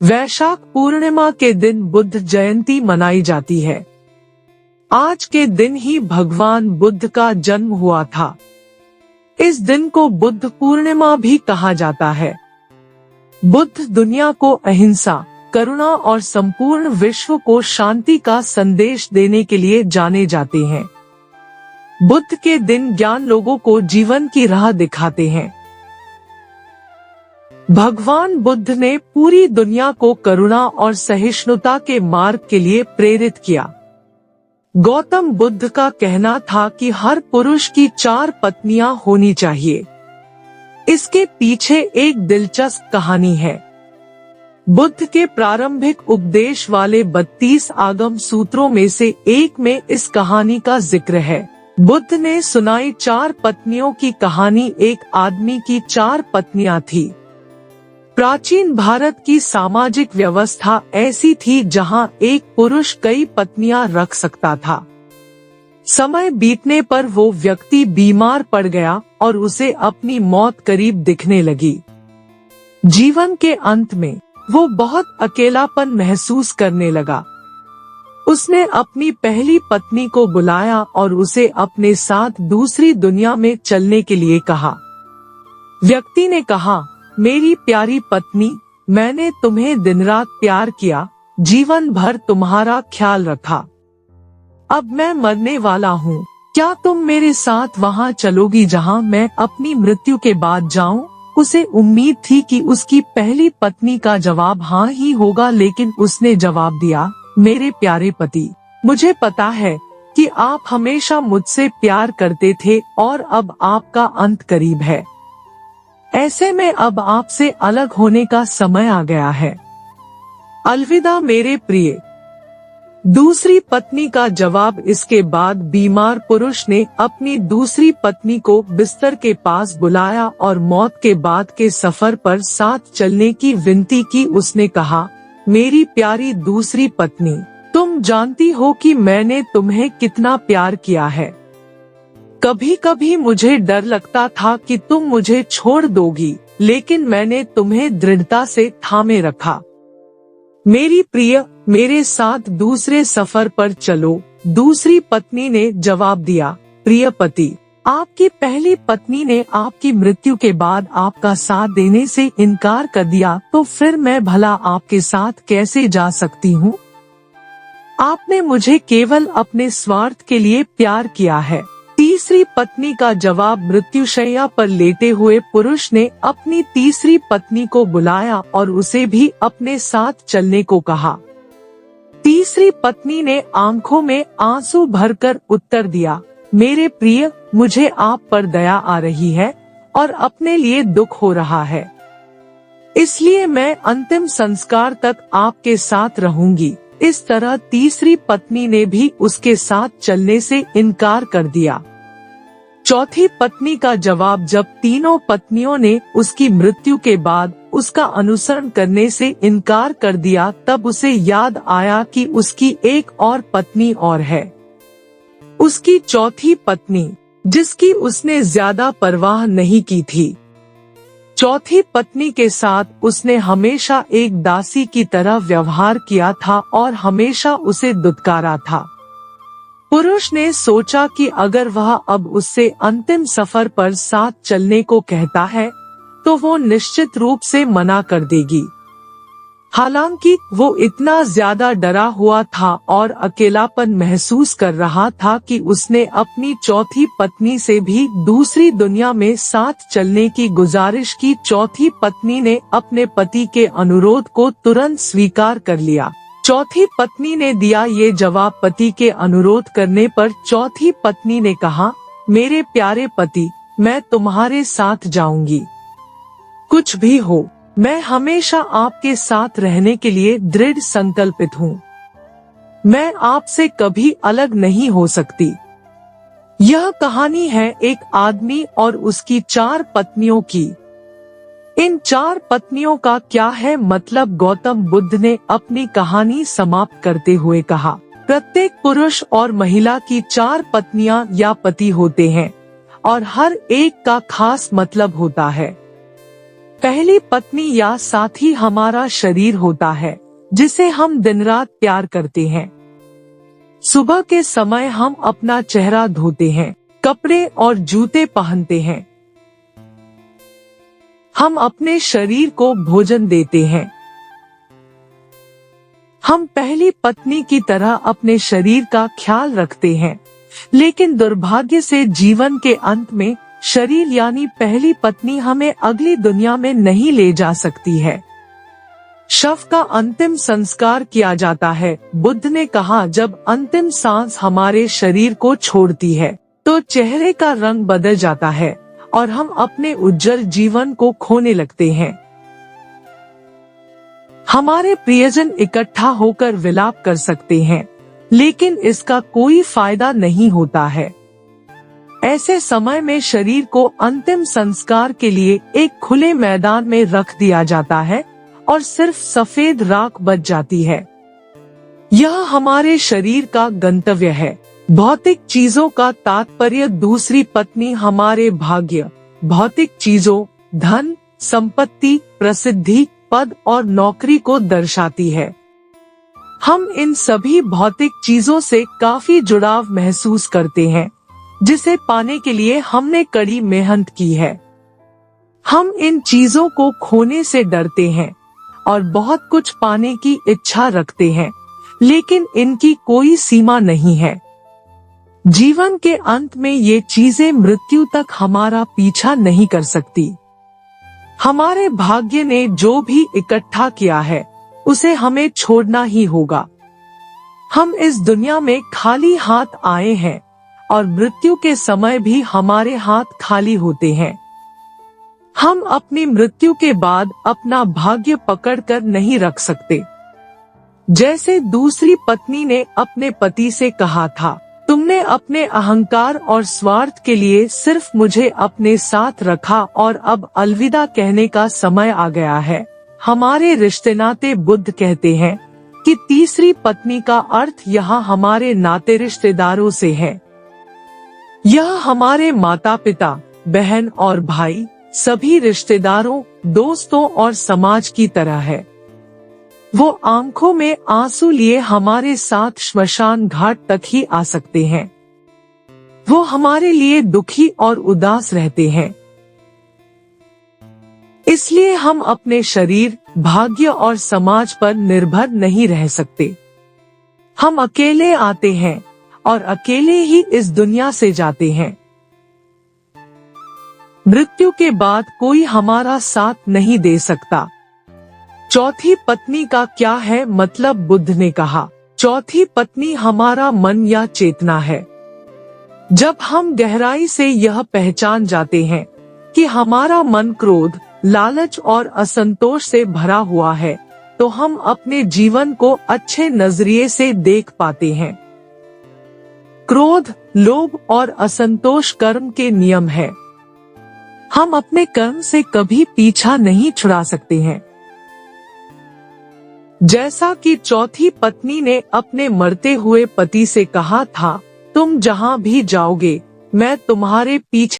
वैशाख पूर्णिमा के दिन बुद्ध जयंती मनाई जाती है। आज के दिन ही भगवान बुद्ध का जन्म हुआ था। इस दिन को बुद्ध पूर्णिमा भी कहा जाता है। बुद्ध दुनिया को अहिंसा, करुणा और संपूर्ण विश्व को शांति का संदेश देने के लिए जाने जाते हैं। बुद्ध के दिन ज्ञान लोगों को जीवन की राह दिखाते हैं। भगवान बुद्ध ने पूरी दुनिया को करुणा और सहिष्णुता के मार्ग के लिए प्रेरित किया। गौतम बुद्ध का कहना था कि हर पुरुष की 4 पत्नियां होनी चाहिए। इसके पीछे एक दिलचस्प कहानी है। बुद्ध के प्रारंभिक उपदेश वाले 32 आगम सूत्रों में से एक में इस कहानी का जिक्र है। बुद्ध ने सुनाई 4 पत्नियों की कहानी। एक आदमी की 4 पत्नियां थी। प्राचीन भारत की सामाजिक व्यवस्था ऐसी थी जहां एक पुरुष कई पत्नियां रख सकता था। समय बीतने पर वो व्यक्ति बीमार पड़ गया और उसे अपनी मौत करीब दिखने लगी। जीवन के अंत में वो बहुत अकेलापन महसूस करने लगा। उसने अपनी पहली पत्नी को बुलाया और उसे अपने साथ दूसरी दुनिया में चलने के लिए कहा। व्यक्ति ने कहा, मेरी प्यारी पत्नी, मैंने तुम्हें दिन रात प्यार किया, जीवन भर तुम्हारा ख्याल रखा। अब मैं मरने वाला हूँ। क्या तुम मेरे साथ वहाँ चलोगी जहाँ मैं अपनी मृत्यु के बाद जाऊँ? उसे उम्मीद थी कि उसकी पहली पत्नी का जवाब हाँ ही होगा, लेकिन उसने जवाब दिया, मेरे प्यारे पति, मुझे पता है कि आप हमेशा मुझसे प्यार करते थे और अब आपका अंत करीब है। ऐसे में अब आपसे अलग होने का समय आ गया है। अलविदा मेरे प्रिय। दूसरी पत्नी का जवाब। इसके बाद बीमार पुरुष ने अपनी दूसरी पत्नी को बिस्तर के पास बुलाया और मौत के बाद के सफर पर साथ चलने की विनती की। उसने कहा, मेरी प्यारी दूसरी पत्नी, तुम जानती हो कि मैंने तुम्हें कितना प्यार किया है। कभी कभी मुझे डर लगता था कि तुम मुझे छोड़ दोगी, लेकिन मैंने तुम्हें दृढ़ता से थामे रखा। मेरी प्रिय, मेरे साथ दूसरे सफर पर चलो। दूसरी पत्नी ने जवाब दिया, प्रिय पति, आपकी पहली पत्नी ने आपकी मृत्यु के बाद आपका साथ देने से इनकार कर दिया, तो फिर मैं भला आपके साथ कैसे जा सकती हूँ? आपने मुझे केवल अपने स्वार्थ के लिए प्यार किया है। तीसरी पत्नी का जवाब। मृत्युशैया पर लेटे हुए पुरुष ने अपनी तीसरी पत्नी को बुलाया और उसे भी अपने साथ चलने को कहा। तीसरी पत्नी ने आंखों में आंसू भरकर उत्तर दिया, मेरे प्रिय, मुझे आप पर दया आ रही है और अपने लिए दुख हो रहा है, इसलिए मैं अंतिम संस्कार तक आपके साथ रहूंगी। इस तरह तीसरी पत्नी ने भी उसके साथ चलने से इनकार कर दिया। चौथी पत्नी का जवाब। जब तीनों पत्नियों ने उसकी मृत्यु के बाद उसका अनुसरण करने से इनकार कर दिया, तब उसे याद आया कि उसकी एक और पत्नी और है। उसकी चौथी पत्नी, जिसकी उसने ज्यादा परवाह नहीं की थी। चौथी पत्नी के साथ उसने हमेशा एक दासी की तरह व्यवहार किया था और हमेशा उसे दुत्कारा था। पुरुष ने सोचा कि अगर वह अब उससे अंतिम सफर पर साथ चलने को कहता है, तो वो निश्चित रूप से मना कर देगी। हालांकि वो इतना ज्यादा डरा हुआ था और अकेलापन महसूस कर रहा था कि उसने अपनी चौथी पत्नी से भी दूसरी दुनिया में साथ चलने की गुजारिश की। चौथी पत्नी ने अपने पति के अनुरोध को तुरंत स्वीकार कर लिया। चौथी पत्नी ने दिया ये जवाब। पति के अनुरोध करने पर चौथी पत्नी ने कहा, मेरे प्यारे पति, मैं तुम्हारे साथ जाऊंगी। कुछ भी हो, मैं हमेशा आपके साथ रहने के लिए दृढ़ संकल्पित हूँ। मैं आपसे कभी अलग नहीं हो सकती। यह कहानी है एक आदमी और उसकी 4 पत्नियों की। इन 4 पत्नियों का क्या है मतलब? गौतम बुद्ध ने अपनी कहानी समाप्त करते हुए कहा, प्रत्येक पुरुष और महिला की 4 पत्नियां या पति होते हैं और हर एक का खास मतलब होता है। पहली पत्नी या साथी हमारा शरीर होता है जिसे हम दिन रात प्यार करते हैं। सुबह के समय हम अपना चेहरा धोते हैं, कपड़े और जूते पहनते हैं। हम अपने शरीर को भोजन देते हैं। हम पहली पत्नी की तरह अपने शरीर का ख्याल रखते हैं, लेकिन दुर्भाग्य से जीवन के अंत में शरीर यानी पहली पत्नी हमें अगली दुनिया में नहीं ले जा सकती है। शव का अंतिम संस्कार किया जाता है। बुद्ध ने कहा, जब अंतिम सांस हमारे शरीर को छोड़ती है तो चेहरे का रंग बदल जाता है और हम अपने उज्जवल जीवन को खोने लगते हैं। हमारे प्रियजन इकट्ठा होकर विलाप कर सकते हैं, लेकिन इसका कोई फायदा नहीं होता है। ऐसे समय में शरीर को अंतिम संस्कार के लिए एक खुले मैदान में रख दिया जाता है और सिर्फ सफेद राख बच जाती है। यह हमारे शरीर का गंतव्य है। भौतिक चीजों का तात्पर्य दूसरी पत्नी हमारे भाग्य, भौतिक चीजों, धन, संपत्ति, प्रसिद्धि, पद और नौकरी को दर्शाती है। हम इन सभी भौतिक चीजों से काफी जुड़ाव महसूस करते हैं, जिसे पाने के लिए हमने कड़ी मेहनत की है। हम इन चीजों को खोने से डरते हैं और बहुत कुछ पाने की इच्छा रखते हैं, लेकिन इनकी कोई सीमा नहीं है। जीवन के अंत में ये चीजें मृत्यु तक हमारा पीछा नहीं कर सकती। हमारे भाग्य ने जो भी इकट्ठा किया है उसे हमें छोड़ना ही होगा। हम इस दुनिया में खाली हाथ आए हैं और मृत्यु के समय भी हमारे हाथ खाली होते हैं। हम अपनी मृत्यु के बाद अपना भाग्य पकड़कर नहीं रख सकते। जैसे दूसरी पत्नी ने अपने पति से कहा था, तुमने अपने अहंकार और स्वार्थ के लिए सिर्फ मुझे अपने साथ रखा और अब अलविदा कहने का समय आ गया है। हमारे रिश्ते नाते बुद्ध कहते हैं कि तीसरी पत्नी का अर्थ यहाँ हमारे नाते रिश्तेदारों से है। यह हमारे माता पिता, बहन और भाई, सभी रिश्तेदारों, दोस्तों और समाज की तरह है। वो आंखों में आंसू लिए हमारे साथ श्मशान घाट तक ही आ सकते हैं। वो हमारे लिए दुखी और उदास रहते हैं। इसलिए हम अपने शरीर, भाग्य और समाज पर निर्भर नहीं रह सकते। हम अकेले आते हैं और अकेले ही इस दुनिया से जाते हैं। मृत्यु के बाद कोई हमारा साथ नहीं दे सकता। चौथी पत्नी का क्या है मतलब? बुद्ध ने कहा, चौथी पत्नी हमारा मन या चेतना है। जब हम गहराई से यह पहचान जाते हैं कि हमारा मन क्रोध, लालच और असंतोष से भरा हुआ है, तो हम अपने जीवन को अच्छे नजरिए से देख पाते हैं। क्रोध, लोभ और असंतोष कर्म के नियम है। हम अपने कर्म से कभी पीछा नहीं छुड़ा सकते हैं। जैसा कि चौथी पत्नी ने अपने मरते हुए पति से कहा था, तुम जहां भी जाओगे मैं तुम्हारे पीछे